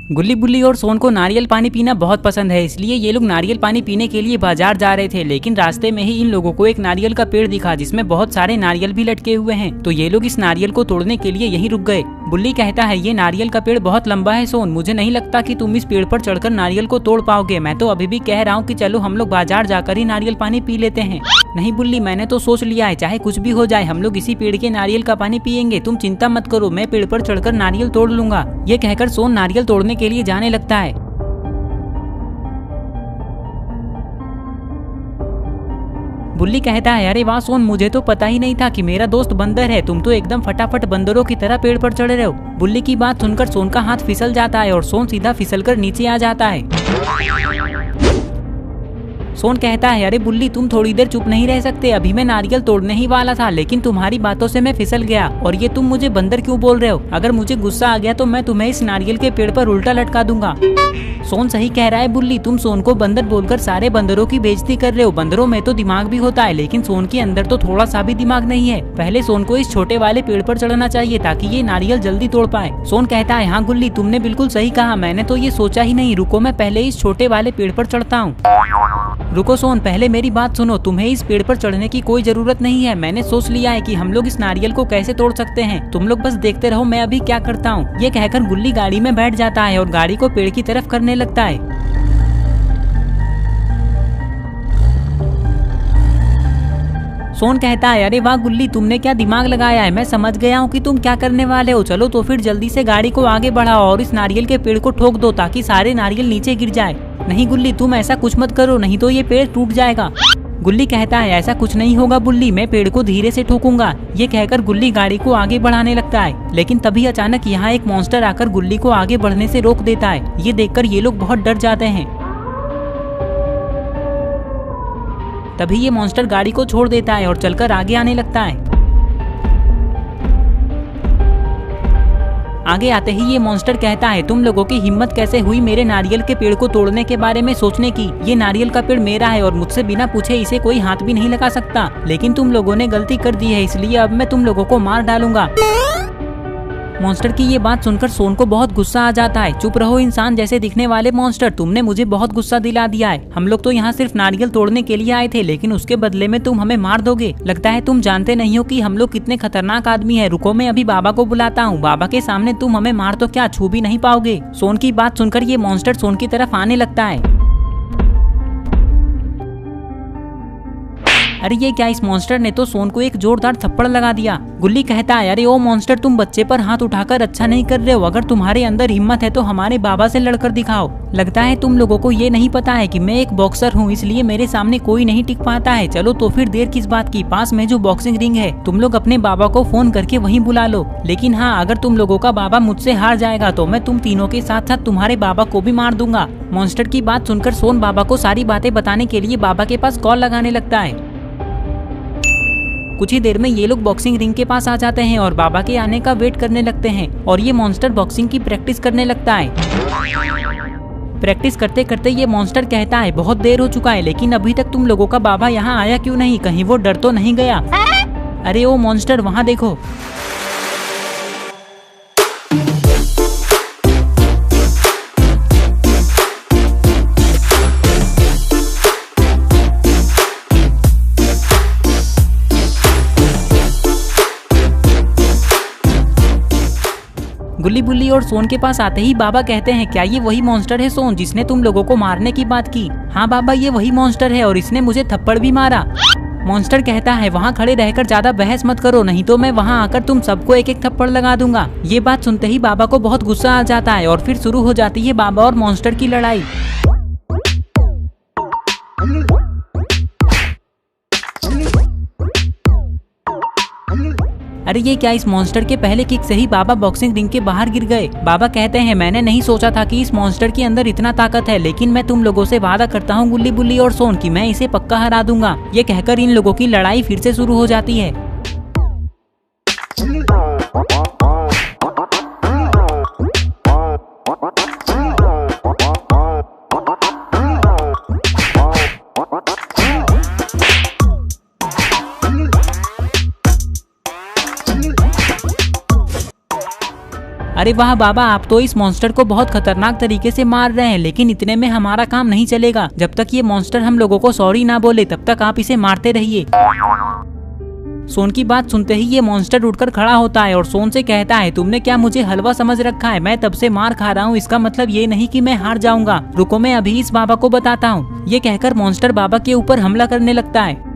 गुल्ली बुल्ली और सोन को नारियल पानी पीना बहुत पसंद है, इसलिए ये लोग नारियल पानी पीने के लिए बाजार जा रहे थे। लेकिन रास्ते में ही इन लोगों को एक नारियल का पेड़ दिखा जिसमें बहुत सारे नारियल भी लटके हुए हैं। तो ये लोग इस नारियल को तोड़ने के लिए यहीं रुक गए। बुल्ली कहता है, ये नारियल का पेड़ बहुत लंबा है सोन, मुझे नहीं लगता कि तुम इस पेड़ पर चढ़कर नारियल को तोड़ पाओगे। मैं तो अभी भी कह रहा हूँ कि चलो हम लोग बाजार जाकर ही नारियल पानी पी लेते हैं। नहीं बुल्ली, मैंने तो सोच लिया है, चाहे कुछ भी हो जाए हम लोग इसी पेड़ के नारियल का पानी पियेंगे। तुम चिंता मत करो, मैं पेड़ पर चढ़कर नारियल तोड़ लूंगा। ये कहकर सोन नारियल तोड़ने के लिए जाने लगता है। बुल्ली कहता है, अरे वाह सोन, मुझे तो पता ही नहीं था कि मेरा दोस्त बंदर है। तुम तो एकदम फटाफट बंदरों की तरह पेड़ पर चढ़ रहे हो। बुल्ली की बात सुनकर सोन का हाथ फिसल जाता है और सोन सीधा फिसलकर नीचे आ जाता है। सोन कहता है, अरे बुल्ली, तुम थोड़ी देर चुप नहीं रह सकते? अभी मैं नारियल तोड़ने ही वाला था, लेकिन तुम्हारी बातों से मैं फिसल गया। और ये तुम मुझे बंदर क्यों बोल रहे हो? अगर मुझे गुस्सा आ गया तो मैं तुम्हें इस नारियल के पेड़ पर उल्टा लटका दूंगा। सोन सही कह रहा है बुल्ली, तुम सोन को बंदर बोलकर सारे बंदरों की बेइज्जती कर रहे हो। बंदरों में तो दिमाग भी होता है, लेकिन सोन के अंदर तो थोड़ा सा भी दिमाग नहीं है। पहले सोन को इस छोटे वाले पेड़ पर चढ़ना चाहिए ताकि ये नारियल जल्दी तोड़ पाए। सोन कहता है, हाँ गुल्ली, तुमने बिल्कुल सही कहा, मैंने तो ये सोचा ही नहीं। रुको, मैं पहले इस छोटे वाले पेड़ पर चढ़ता हूँ। रुको सोन, पहले मेरी बात सुनो। तुम्हें इस पेड़ पर चढ़ने की कोई जरूरत नहीं है। मैंने सोच लिया है कि हम लोग इस नारियल को कैसे तोड़ सकते हैं। तुम लोग बस देखते रहो, मैं अभी क्या करता हूँ। ये कहकर गुल्ली गाड़ी में बैठ जाता है और गाड़ी को पेड़ की तरफ करने लगता है। सोन कहता है, अरे वाह गुल्ली, तुमने क्या दिमाग लगाया है। मैं समझ गया हूँ कि तुम क्या करने वाले हो। चलो तो फिर जल्दी से गाड़ी को आगे बढ़ाओ और इस नारियल के पेड़ को ठोक दो ताकि सारे नारियल नीचे गिर जाए। नहीं गुल्ली, तुम ऐसा कुछ मत करो, नहीं तो ये पेड़ टूट जाएगा। गुल्ली कहता है, ऐसा कुछ नहीं होगा बुल्ली, मैं पेड़ को धीरे से ठोकूंगा। ये कहकर गुल्ली गाड़ी को आगे बढ़ाने लगता है। लेकिन तभी अचानक यहाँ एक मॉन्स्टर आकर गुल्ली को आगे बढ़ने से रोक देता है। ये देखकर ये लोग बहुत डर जाते हैं। तभी ये मॉन्स्टर गाड़ी को छोड़ देता है और चलकर आगे आने लगता है। आगे आते ही ये मॉन्स्टर कहता है, तुम लोगों की हिम्मत कैसे हुई मेरे नारियल के पेड़ को तोड़ने के बारे में सोचने की? ये नारियल का पेड़ मेरा है और मुझसे बिना पूछे इसे कोई हाथ भी नहीं लगा सकता। लेकिन तुम लोगों ने गलती कर दी है, इसलिए अब मैं तुम लोगों को मार डालूंगा। मॉन्स्टर की ये बात सुनकर सोन को बहुत गुस्सा आ जाता है। चुप रहो इंसान जैसे दिखने वाले मॉन्स्टर, तुमने मुझे बहुत गुस्सा दिला दिया है। हम लोग तो यहाँ सिर्फ नारियल तोड़ने के लिए आए थे, लेकिन उसके बदले में तुम हमें मार दोगे। लगता है तुम जानते नहीं हो कि हम लोग कितने खतरनाक आदमी है। रुको, मैं अभी बाबा को बुलाता हूँ। बाबा के सामने तुम हमें मार तो क्या, छू भी नहीं पाओगे। सोन की बात सुनकर ये मॉन्स्टर सोन की तरफ आने लगता है। अरे ये क्या, इस मॉन्स्टर ने तो सोन को एक जोरदार थप्पड़ लगा दिया। गुल्ली कहता है, अरे ओ मॉन्स्टर, तुम बच्चे पर हाथ उठाकर अच्छा नहीं कर रहे हो। अगर तुम्हारे अंदर हिम्मत है तो हमारे बाबा से लड़कर दिखाओ। लगता है तुम लोगों को ये नहीं पता है कि मैं एक बॉक्सर हूँ, इसलिए मेरे सामने कोई नहीं टिक पाता है। चलो तो फिर देर किस बात की, पास में जो बॉक्सिंग रिंग है तुम लोग अपने बाबा को फोन करके वहीं बुला लो। लेकिन हाँ, अगर तुम लोगों का बाबा मुझसे हार जाएगा तो मैं तुम तीनों के साथ साथ तुम्हारे बाबा को भी मार दूंगा। मॉन्स्टर की बात सुनकर सोन बाबा को सारी बातें बताने के लिए बाबा के पास कॉल लगाने लगता है। कुछ ही देर में ये लोग बॉक्सिंग रिंग के पास आ जाते हैं और बाबा के आने का वेट करने लगते हैं। और ये मॉन्स्टर बॉक्सिंग की प्रैक्टिस करने लगता है। प्रैक्टिस करते करते ये मॉन्स्टर कहता है, बहुत देर हो चुका है, लेकिन अभी तक तुम लोगों का बाबा यहाँ आया क्यों नहीं? कहीं वो डर तो नहीं गया? अरे ओ मॉन्स्टर, वहाँ देखो। गुल्ली बुल्ली और सोन के पास आते ही बाबा कहते हैं, क्या ये वही मॉन्स्टर है सोन जिसने तुम लोगों को मारने की बात की? हाँ बाबा, ये वही मॉन्स्टर है और इसने मुझे थप्पड़ भी मारा। मॉन्स्टर कहता है, वहाँ खड़े रहकर ज्यादा बहस मत करो, नहीं तो मैं वहाँ आकर तुम सबको एक एक थप्पड़ लगा दूंगा। ये बात सुनते ही बाबा को बहुत गुस्सा आ जाता है और फिर शुरू हो जाती है बाबा और मॉन्स्टर की लड़ाई। अरे ये क्या, इस मॉन्स्टर के पहले किक से ही बाबा बॉक्सिंग रिंग के बाहर गिर गए। बाबा कहते हैं, मैंने नहीं सोचा था कि इस मॉन्स्टर के अंदर इतना ताकत है, लेकिन मैं तुम लोगों से वादा करता हूँ गुल्ली बुल्ली और सोन कि मैं इसे पक्का हरा दूंगा। ये कहकर इन लोगों की लड़ाई फिर से शुरू हो जाती है। अरे वाह बाबा, आप तो इस मॉन्स्टर को बहुत खतरनाक तरीके से मार रहे हैं, लेकिन इतने में हमारा काम नहीं चलेगा। जब तक ये मॉन्स्टर हम लोगों को सॉरी ना बोले तब तक आप इसे मारते रहिए। सोन की बात सुनते ही ये मॉन्स्टर उठकर खड़ा होता है और सोन से कहता है, तुमने क्या मुझे हलवा समझ रखा है? मैं तब से मार खा रहा हूँ, इसका मतलब ये नहीं कि मैं हार जाऊंगा। रुको, मैं अभी इस बाबा को बताता हूँ। ये कहकर मॉन्स्टर बाबा के ऊपर हमला करने लगता है।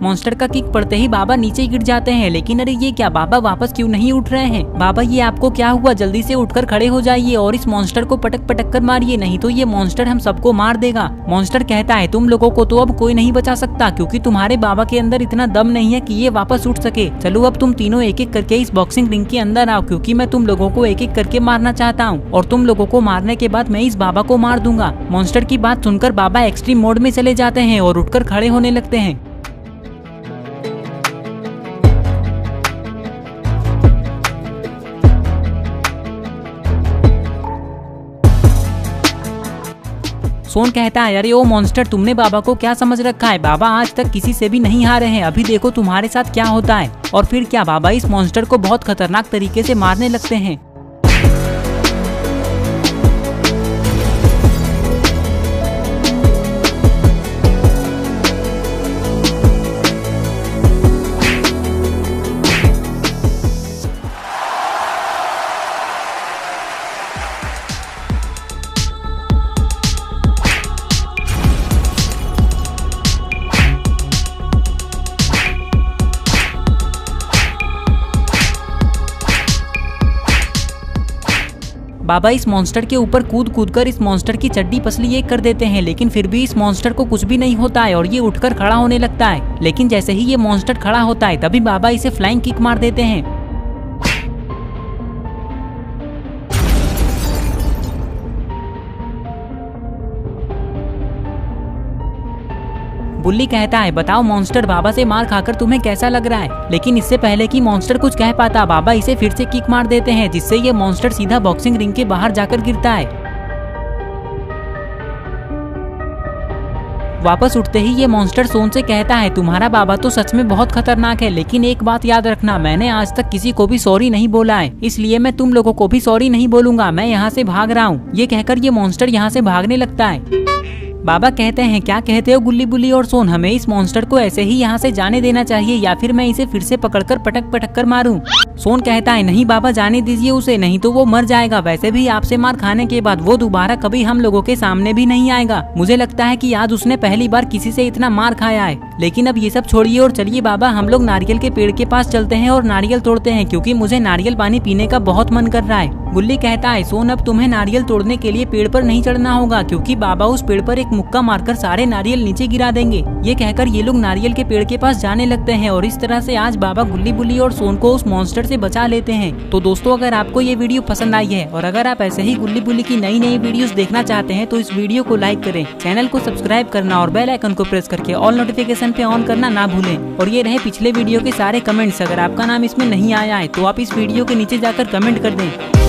मॉन्स्टर का किक पड़ते ही बाबा नीचे गिर जाते हैं। लेकिन अरे ये क्या, बाबा वापस क्यों नहीं उठ रहे हैं? बाबा ये आपको क्या हुआ? जल्दी से उठकर खड़े हो जाइए और इस मॉन्स्टर को पटक पटक कर मारिए, नहीं तो ये मॉन्स्टर हम सबको मार देगा। मॉन्स्टर कहता है, तुम लोगों को तो अब कोई नहीं बचा सकता, क्योंकि तुम्हारे बाबा के अंदर इतना दम नहीं है कि ये वापस उठ सके। चलो अब तुम तीनों एक एक करके इस बॉक्सिंग रिंग के अंदर आओ, क्योंकि मैं तुम लोगों को एक एक करके मारना चाहता हूँ और तुम लोगों को मारने के बाद मैं इस बाबा को मार दूंगा। मॉन्स्टर की बात सुनकर बाबा एक्सट्रीम मोड में चले जाते हैं और उठकर खड़े होने लगते हैं। सोन कहता है, अरे ओ मॉन्स्टर, तुमने बाबा को क्या समझ रखा है? बाबा आज तक किसी से भी नहीं हारे हैं, अभी देखो तुम्हारे साथ क्या होता है। और फिर क्या, बाबा इस मॉन्स्टर को बहुत खतरनाक तरीके से मारने लगते हैं। बाबा इस मॉन्स्टर के ऊपर कूद कूद कर इस मॉन्स्टर की चड्डी पसली एक कर देते हैं, लेकिन फिर भी इस मॉन्स्टर को कुछ भी नहीं होता है और ये उठकर खड़ा होने लगता है। लेकिन जैसे ही ये मॉन्स्टर खड़ा होता है तभी बाबा इसे फ्लाइंग किक मार देते हैं। बुल्ली कहता है, बताओ मॉन्स्टर, बाबा से मार खाकर तुम्हें कैसा लग रहा है? लेकिन इससे पहले कि मॉन्स्टर कुछ कह पाता, बाबा इसे फिर से किक मार देते हैं, जिससे ये मॉन्स्टर सीधा बॉक्सिंग रिंग के बाहर जाकर गिरता है। वापस उठते ही ये मॉन्स्टर सोन से कहता है, तुम्हारा बाबा तो सच में बहुत खतरनाक है, लेकिन एक बात याद रखना, मैंने आज तक किसी को भी सॉरी नहीं बोला है, इसलिए मैं तुम लोगों को भी सॉरी नहीं बोलूंगा। मैं यहाँ से भाग रहा हूँ। ये कहकर ये मॉन्स्टर यहाँ से भागने लगता है। बाबा कहते हैं, क्या कहते हो गुल्ली बुल्ली और सोन, हमें इस मॉन्स्टर को ऐसे ही यहाँ से जाने देना चाहिए या फिर मैं इसे फिर से पकड़कर पटक पटक कर मारूं? सोन कहता है, नहीं बाबा, जाने दीजिए उसे, नहीं तो वो मर जाएगा। वैसे भी आपसे मार खाने के बाद वो दोबारा कभी हम लोगों के सामने भी नहीं आएगा। मुझे लगता है कि आज उसने पहली बार किसी से इतना मार खाया है। लेकिन अब ये सब छोड़िए और चलिए बाबा, हम लोग नारियल के पेड़ के पास चलते हैं और नारियल तोड़ते हैं, क्योंकि मुझे नारियल पानी पीने का बहुत मन कर रहा है। गुल्ली कहता है, सोन, अब तुम्हें नारियल तोड़ने के लिए पेड़ पर नहीं चढ़ना होगा, क्योंकि बाबा उस पेड़ पर एक मुक्का मारकर सारे नारियल नीचे गिरा देंगे। ये कहकर ये लोग नारियल के पेड़ के पास जाने लगते हैं और इस तरह से आज बाबा गुल्ली बुल्ली और सोन को उस मॉन्स्टर से बचा लेते हैं। तो दोस्तों, अगर आपको ये वीडियो पसंद आई है और अगर आप ऐसे ही गुल्ली बुल्ली की नई नई वीडियोस देखना चाहते हैं तो इस वीडियो को लाइक करें, चैनल को सब्सक्राइब करना और बेल आइकन को प्रेस करके ऑल नोटिफिकेशन पे ऑन करना ना भूलें। और ये रहे पिछले वीडियो के सारे कमेंट्स, अगर आपका नाम इसमें नहीं आया है तो आप इस वीडियो के नीचे जाकर कमेंट कर दें।